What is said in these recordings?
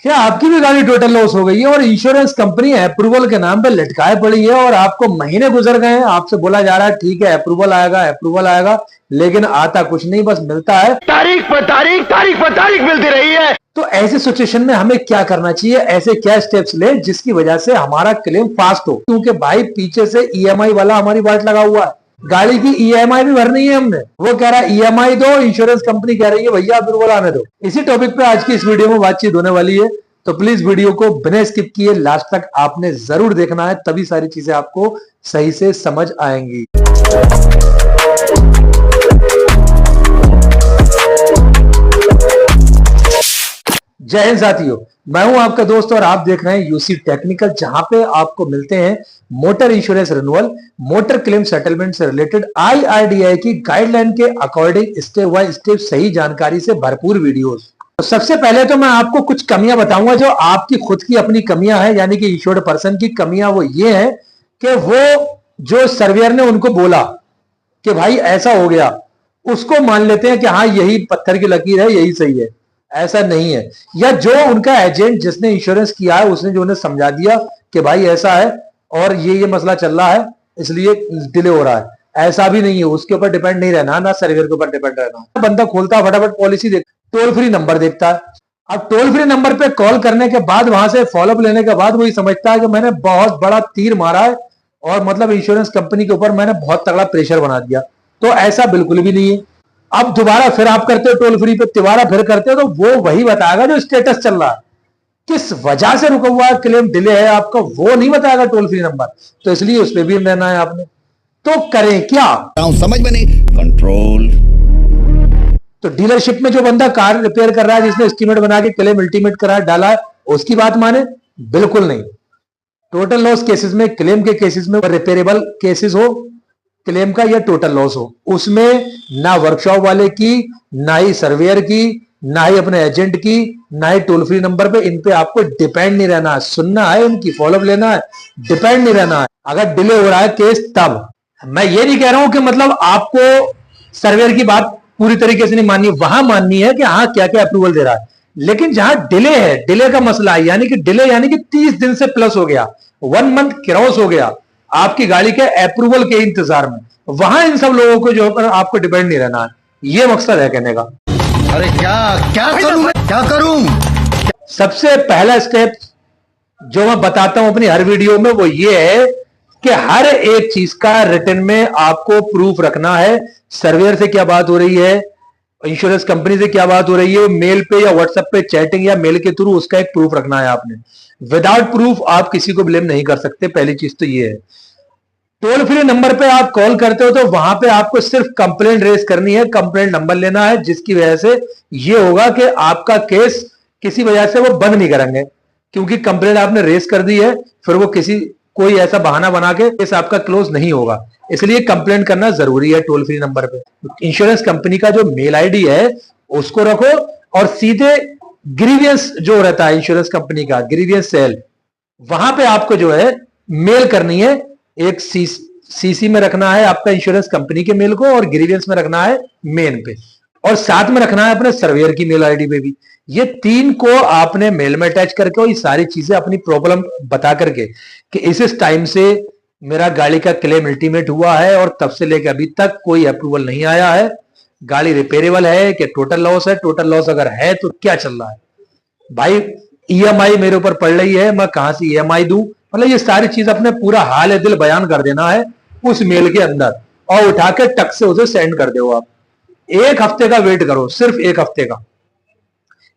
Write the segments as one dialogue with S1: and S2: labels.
S1: क्या आपकी भी गाड़ी टोटल लॉस हो गई है और इंश्योरेंस कंपनी अप्रूवल के नाम पे लटकाए पड़ी है और आपको महीने गुजर गए हैं, आपसे बोला जा रहा है ठीक है अप्रूवल आएगा अप्रूवल आएगा, लेकिन आता कुछ नहीं, बस मिलता है
S2: तारीख पर तारीख, तारीख पर तारीख मिलती रही है।
S1: तो ऐसी सिचुएशन में हमें क्या करना चाहिए, ऐसे क्या स्टेप्स ले जिसकी वजह से हमारा क्लेम फास्ट हो, क्योंकि भाई पीछे से ईएमआई वाला हमारी बाट लगा हुआ है, गाड़ी की ईएमआई भी भरनी है हमने, वो कह रहा है ईएमआई दो, इंश्योरेंस कंपनी कह रही है भैया अप्रूवल आने दो। इसी टॉपिक पे आज की इस वीडियो में बातचीत होने वाली है, तो प्लीज वीडियो को बिना स्किप किए लास्ट तक आपने जरूर देखना है, तभी सारी चीजें आपको सही से समझ आएंगी। जय हिंद साथियों, मैं हूं आपका दोस्त और आप देख रहे हैं यूसी टेक्निकल, जहां पे आपको मिलते हैं motor insurance renewal, motor claim settlement से रिलेटेड आईआरडीआई की गाइडलाइन के अकॉर्डिंग स्टेप बाय स्टेप सही जानकारी से भरपूर वीडियोस। तो सबसे पहले तो मैं आपको कुछ कमियां बताऊंगा जो आपकी खुद की अपनी कमियां हैं, यानी कि इंश्योर्ड पर्सन की कमियां। वो ये है कि वो जो सर्वेयर ने उनको बोला कि भाई ऐसा हो गया, उसको मान लेते हैं कि हाँ यही पत्थर की लकीर है, यही सही है। ऐसा नहीं है, या जो उनका एजेंट जिसने इंश्योरेंस किया है उसने जो उन्हें समझा दिया कि भाई ऐसा है और ये मसला चल रहा है इसलिए डिले हो रहा है, ऐसा भी नहीं है। उसके ऊपर डिपेंड नहीं रहना, ना सर्वेयर के ऊपर डिपेंड रहना। बंदा खोलता फटाफट पॉलिसी देख, टोल फ्री नंबर देखता है। अब टोल फ्री नंबर पे कॉल करने के बाद, वहां से फॉलोअप लेने के बाद वही समझता है कि मैंने बहुत बड़ा तीर मारा है और मतलब इंश्योरेंस कंपनी के ऊपर मैंने बहुत तगड़ा प्रेशर बना दिया। तो ऐसा बिल्कुल भी नहीं है। अब दोबारा फिर आप करते हो टोल फ्री पे, दोबारा फिर करते हो तो वो वही बताएगा जो स्टेटस चल रहा है, किस वजह से रुका हुआ क्लेम डिले है आपका, वो नहीं बताएगा टोल फ्री नंबर। तो इसलिए उस पर भी रहना है आपने। तो करें क्या,
S2: समझ में नहीं, कंट्रोल।
S1: तो डीलरशिप में जो बंदा कार रिपेयर कर रहा है, जिसने एस्टीमेट बना के क्लेम अल्टीमेट करा डाला है, उसकी बात माने? बिल्कुल नहीं। टोटल लॉस केसेस में, क्लेम के केसेस में, रिपेयरेबल केसेस हो क्लेम का या टोटल लॉस हो, उसमें ना वर्कशॉप वाले की, ना ही सर्वेयर की, ना ही अपने एजेंट की, ना ही टोल फ्री नंबर पे, इन पे आपको डिपेंड नहीं रहना है। सुनना है उनकी, फॉलोअप लेना है, डिपेंड नहीं रहना है। अगर डिले हो रहा है केस तब, मैं ये नहीं कह रहा हूं कि मतलब आपको सर्वेयर की बात पूरी तरीके से नहीं माननी है, वहां माननी है कि हाँ क्या क्या अप्रूवल दे रहा है, लेकिन जहां डिले है, डिले का मसला है, यानी कि डिले यानी कि 30 दिन से प्लस हो गया, 1 मंथ क्रॉस हो गया आपकी गाड़ी के अप्रूवल के इंतजार में, वहां इन सब लोगों को जो आपको डिपेंड नहीं रहना है। ये मकसद है कहने का।
S2: अरे क्या क्या करूं मैं, क्या करूं?
S1: सबसे पहला स्टेप जो मैं बताता हूं अपनी हर वीडियो में वो ये है कि हर एक चीज का रिटर्न में आपको प्रूफ रखना है। सर्वेयर से क्या बात हो रही है, इंश्योरेंस कंपनी से क्या बात हो रही है, मेल पे या व्हाट्सएप पे चैटिंग या मेल के थ्रू, उसका एक प्रूफ रखना है आपने। विदाउट प्रूफ आप किसी को ब्लेम नहीं कर सकते, पहली चीज तो ये है। टोल फ्री नंबर पे आप कॉल करते हो तो वहां पे आपको सिर्फ कंप्लेंट रेज करनी है, कंप्लेंट नंबर लेना है, जिसकी वजह से ये होगा कि आपका केस किसी वजह से वो बंद नहीं करेंगे, क्योंकि कंप्लेंट आपने रेज कर दी है। फिर वो कोई ऐसा बहाना बना के केस आपका क्लोज नहीं होगा, इसलिए कंप्लेंट करना जरूरी है टोल फ्री नंबर पे। इंश्योरेंस कंपनी का जो मेल आईडी है उसको रखो और सीधे ग्रीवियंस जो रहता है इंश्योरेंस कंपनी का, ग्रीवियंस सेल, वहां पे आपको जो है मेल करनी है। एक सीसी में रखना है आपका इंश्योरेंस कंपनी के मेल को, और ग्रीवियंस में रखना है मेन पे, और साथ में रखना है अपने सर्वेयर की मेल आईडी पे भी। ये 3 को आपने मेल में अटैच करके, और ये सारी चीजें अपनी प्रॉब्लम बता करके कि इस टाइम से मेरा गाड़ी का क्लेम अल्टीमेट हुआ है और तब से लेकर अभी तक कोई अप्रूवल नहीं आया है, गाड़ी रिपेयरेबल है कि टोटल लॉस है, टोटल लॉस अगर है तो क्या चल रहा है, भाई ईएमआई मेरे ऊपर पड़ रही है, मैं कहां से ईएमआई दूं, मतलब ये सारी चीज अपने पूरा हाल दिल बयान कर देना है उस मेल के अंदर, और उठा के टक से उसे सेंड कर दो आप। 1 हफ्ते का वेट करो, सिर्फ 1 हफ्ते का।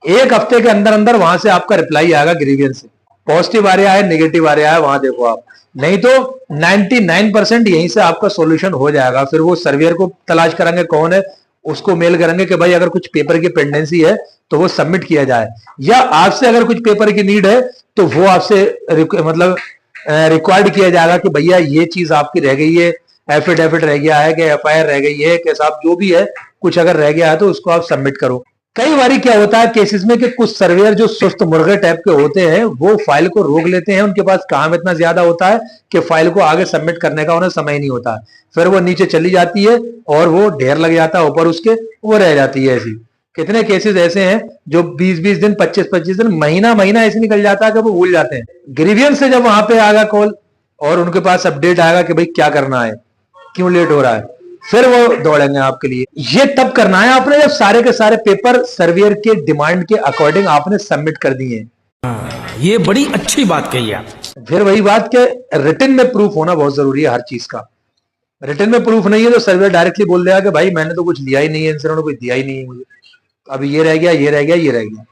S1: 1 हफ्ते के अंदर अंदर वहां से आपका रिप्लाई आएगा ग्रीवियंस से, पॉजिटिव आ रहा है नेगेटिव आ रहा है वहां देखो आप, नहीं तो 99% यहीं से आपका सॉल्यूशन हो जाएगा। फिर वो सर्वेयर को तलाश करेंगे कौन है, उसको मेल करेंगे कि भाई अगर कुछ पेपर की पेंडेंसी है तो वो सबमिट किया जाए, या आपसे अगर कुछ पेपर की नीड है तो वो आपसे मतलब रिक्वायर्ड किया जाएगा कि भैया ये चीज आपकी रह गई है, एफिडेविट रह गया है कि एफआईआर रह गई है कि साहब जो भी है कुछ अगर रह गया है तो उसको आप सबमिट करो। कई बार क्या होता है केसेस में कि कुछ सर्वेयर जो सुस्त मुर्गे टाइप के होते हैं वो फाइल को रोक लेते हैं, उनके पास काम इतना ज्यादा होता है कि फाइल को आगे सबमिट करने का उन्हें समय नहीं होता, फिर वो नीचे चली जाती है और वो ढेर लग जाता है ऊपर उसके, वो रह जाती है ऐसी। कितने केसेस ऐसे हैं जो 20-20 दिन, 25-25 दिन, महीना महीना ऐसे निकल जाता है कि वो भूल जाते हैं। ग्रीवियंस से जब वहां पे आएगा कॉल और उनके पास अपडेट आएगा कि भाई क्या करना है, क्यों लेट हो रहा है, फिर वो दौड़ेंगे आपके लिए। ये तब करना है आपने जब सारे के सारे पेपर सर्वेयर के डिमांड के अकॉर्डिंग आपने सबमिट कर दिए।
S3: ये बड़ी अच्छी बात कही आप।
S1: फिर वही बात कि रिटन में प्रूफ होना बहुत जरूरी है हर चीज का। रिटन में प्रूफ नहीं है तो सर्वेयर डायरेक्टली बोल देगा कि भाई मैंने तो कुछ लिया ही नहीं है, इनसे उन्होंने कुछ दिया ही नहीं है मुझे, अभी ये रह गया, ये रह गया, ये रह गया।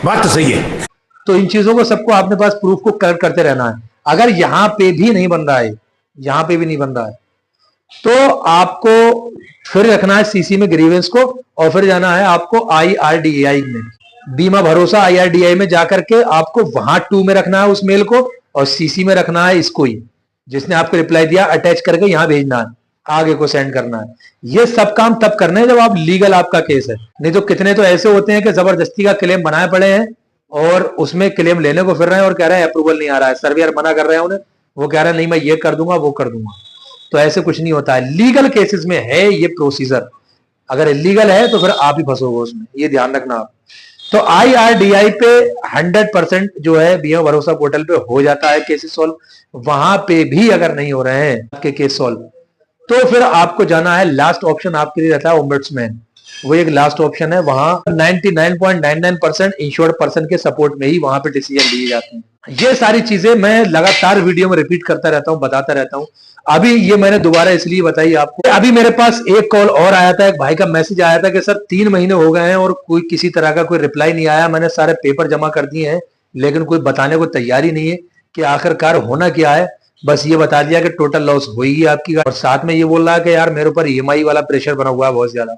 S3: बात तो सही है।
S1: तो इन चीजों को सबको अपने पास प्रूफ को कलेक्ट करते रहना है। अगर यहां पे भी नहीं बन रहा है, यहां पे भी नहीं बन रहा है, तो आपको फिर रखना है सीसी में ग्रीवेंस को और फिर जाना है आपको IRDAI में, बीमा भरोसा IRDAI में जाकर के आपको वहां 2 में रखना है उस मेल को और सीसी में रखना है इसको ही, जिसने आपको रिप्लाई दिया, अटैच करके यहां भेजना है, आगे को सेंड करना है। ये सब काम तब करना है जब आप लीगल आपका केस है। नहीं तो कितने तो ऐसे होते हैं कि जबरदस्ती का क्लेम बनाए पड़े हैं और उसमें क्लेम लेने को फिर रहे हैं और कह रहे हैं अप्रूवल नहीं आ रहा है, सर्वेयर मना कर रहे हैं उन्हें, वो कह रहे हैं नहीं मैं ये कर दूंगा वो कर दूंगा। तो ऐसे कुछ नहीं होता है। लीगल केसेस में है ये प्रोसीजर, अगर इलीगल है तो फिर आप ही फंसोगे उसमें, ये ध्यान रखना आप। तो IRDAI पे 100% जो है बीमा भरोसा पोर्टल पे हो जाता है केसेस सॉल्व। वहां पे भी अगर नहीं हो रहे हैं आपके केस सॉल्व तो फिर आपको जाना है, लास्ट ऑप्शन आपके लिए रहता है ओम्बड्समैन। वो एक लास्ट ऑप्शन है, वहां 99.99% इंश्योर्ड पर्सन के सपोर्ट में ही वहां पे डिसीजन लिए जाते हैं। ये सारी चीजें मैं लगातार वीडियो में रिपीट करता रहता हूं, बताता रहता हूं। अभी ये मैंने दोबारा इसलिए बताई आपको, अभी मेरे पास एक कॉल और आया था, एक भाई का मैसेज आया था कि सर 3 महीने हो गए हैं और कोई किसी तरह का कोई रिप्लाई नहीं आया, मैंने सारे पेपर जमा कर दिए हैं लेकिन कोई बताने को तैयार ही नहीं है कि आखिरकार होना क्या है। बस ये बता दिया कि टोटल लॉस होगी आपकी, और साथ में ये बोल रहा है कि यार मेरे ऊपर EMI वाला प्रेशर बना हुआ है बहुत ज्यादा।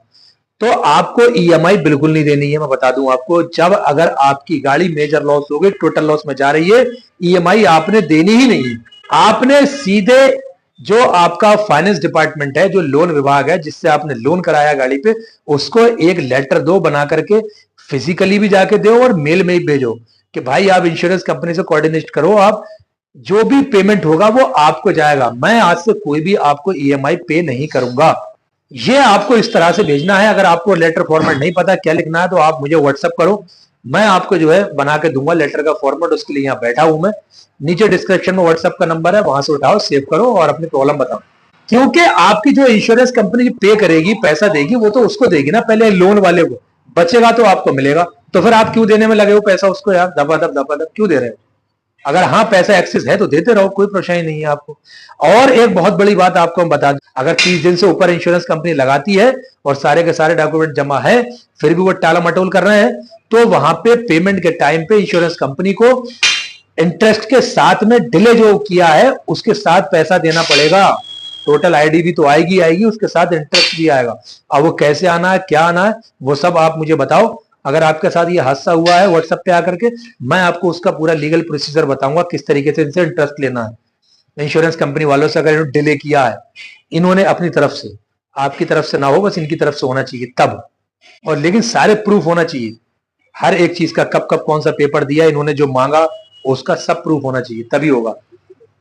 S1: तो आपको EMI बिल्कुल नहीं देनी है, मैं बता दूं आपको। जब अगर आपकी गाड़ी मेजर लॉस हो गई, टोटल लॉस में जा रही है, EMI आपने देनी ही नहीं है। आपने सीधे जो आपका फाइनेंस डिपार्टमेंट है, जो लोन विभाग है जिससे आपने लोन कराया गाड़ी पे, उसको एक लेटर दो बना करके, फिजिकली भी जाके दो और मेल में ही भेजो कि भाई आप इंश्योरेंस कंपनी से कोऑर्डिनेट करो, आप जो भी पेमेंट होगा वो आपको जाएगा, मैं आज से कोई भी आपको EMI पे नहीं करूंगा। ये आपको इस तरह से भेजना है। अगर आपको लेटर फॉर्मेट नहीं पता क्या लिखना है तो आप मुझे व्हाट्सएप करो, मैं आपको जो है बना के दूंगा लेटर का फॉर्मेट। उसके लिए यहाँ बैठा हूं मैं, नीचे डिस्क्रिप्शन में व्हाट्सएप का नंबर है, वहां से उठाओ, सेव करो और अपनी प्रॉब्लम बताओ। क्योंकि आपकी जो इंश्योरेंस कंपनी पे करेगी, पैसा देगी, वो तो उसको देगी ना पहले, लोन वाले को। बचेगा तो आपको मिलेगा, तो फिर आप क्यों देने में लगे हो पैसा उसको यार, दबा क्यों दे रहे हो? अगर हाँ पैसा एक्सेस है तो देते रहो, कोई परेशानी नहीं है आपको। और एक बहुत बड़ी बात आपको हम बता दें, अगर 30 दिन से ऊपर इंश्योरेंस कंपनी लगाती है और सारे के सारे डॉक्यूमेंट जमा है, फिर भी वो टाला मटोल कर रहे हैं, तो वहां पे पेमेंट के टाइम पे इंश्योरेंस कंपनी को इंटरेस्ट के साथ में डिले जो किया है उसके साथ पैसा देना पड़ेगा। टोटल ID भी तो आएगी, उसके साथ इंटरेस्ट भी आएगा। अब वो कैसे आना है, क्या आना है, वो सब आप मुझे बताओ। अगर आपके साथ ये हादसा हुआ है, व्हाट्सएप पे आकर के मैं आपको उसका पूरा लीगल प्रोसीजर बताऊंगा, किस तरीके से इनसे इंटरेस्ट लेना है। इंश्योरेंस कंपनी वालों से अगर इन्होंने डिले किया है, इन्होंने अपनी तरफ से, आपकी तरफ से ना हो, बस इनकी तरफ से होना चाहिए तब। और लेकिन सारे प्रूफ होना चाहिए, हर एक चीज का, कब कब कौन सा पेपर दिया, इन्होंने जो मांगा उसका सब प्रूफ होना चाहिए, तभी होगा,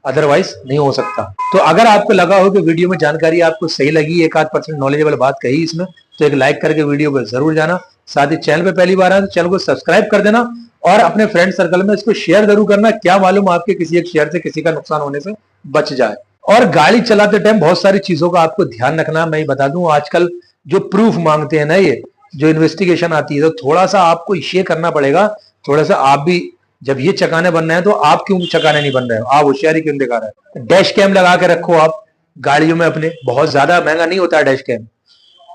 S1: अदरवाइज नहीं हो सकता। तो अगर आपको लगा हो कि वीडियो में जानकारी आपको सही लगी, 1-8% नॉलेजेबल बात कही इसमें, तो एक लाइक करके वीडियो पर जरूर जाना। साथ ही चैनल पे पहली बार आए तो चैनल को सब्सक्राइब कर देना और अपने फ्रेंड सर्कल में इसको शेयर जरूर करना। क्या मालूम आपके किसी एक शेयर से किसी का नुकसान होने से बच जाए। और गाड़ी चलाते टाइम बहुत सारी चीजों का आपको ध्यान रखना। मैं बता दूं, आजकल जो प्रूफ मांगते हैं ना, ये जो इन्वेस्टिगेशन आती है, तो थोड़ा सा आपको ये करना पड़ेगा, थोड़ा सा आप भी, जब ये चकाने बनना है तो आप क्यों चकाने नहीं बन रहे हो, आप होशियारी क्यों दिखा रहे हो? डैश कैम लगा के रखो आप गाड़ियों में अपने, बहुत ज्यादा महंगा नहीं होता है डैश कैम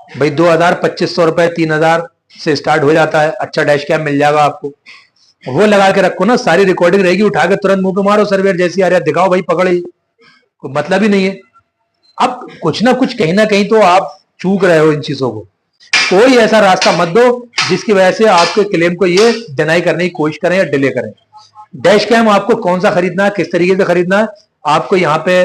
S1: भाई, 2000-2500 रुपए, 3000 से स्टार्ट हो जाता है। अच्छा डैश कैम मिल जाएगा आपको, वो लगा के रखो ना, सारी रिकॉर्डिंग रहेगी, उठा के तुरंत मुंह पे मारो, सर्वेयर जैसी आ रहा है दिखाओ भाई, पकड़े, कोई मतलब ही नहीं है। अब कुछ ना कुछ कहीं ना कहीं तो आप चूक रहे हो इन चीजों को। कोई ऐसा रास्ता मत दो जिसकी वजह से आपके क्लेम को ये डिनाई करने की कोशिश करें या डिले करें। डैश कैम आपको कौन सा खरीदना है, किस तरीके से खरीदना है, आपको यहाँ पे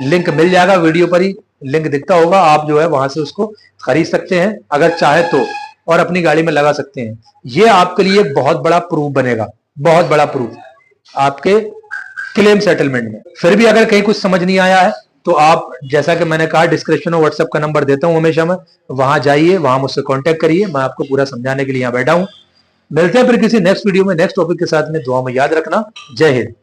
S1: लिंक मिल जाएगा, वीडियो पर ही लिंक दिखता होगा, आप जो है वहां से उसको खरीद सकते हैं अगर चाहे तो, और अपनी गाड़ी में लगा सकते हैं। ये आपके लिए एक बहुत बड़ा प्रूफ बनेगा, बहुत बड़ा प्रूफ आपके क्लेम सेटलमेंट में। फिर भी अगर कहीं कुछ समझ नहीं आया है तो आप जैसा कि मैंने कहा डिस्क्रिप्शन में व्हाट्सएप का नंबर देता हूं हमेशा मैं, वहां जाइए, वहां मुझसे कांटेक्ट करिए, मैं आपको पूरा समझाने के लिए यहां बैठा हूं। मिलते हैं फिर किसी नेक्स्ट वीडियो में नेक्स्ट टॉपिक के साथ में। दुआ में याद रखना। जय हिंद।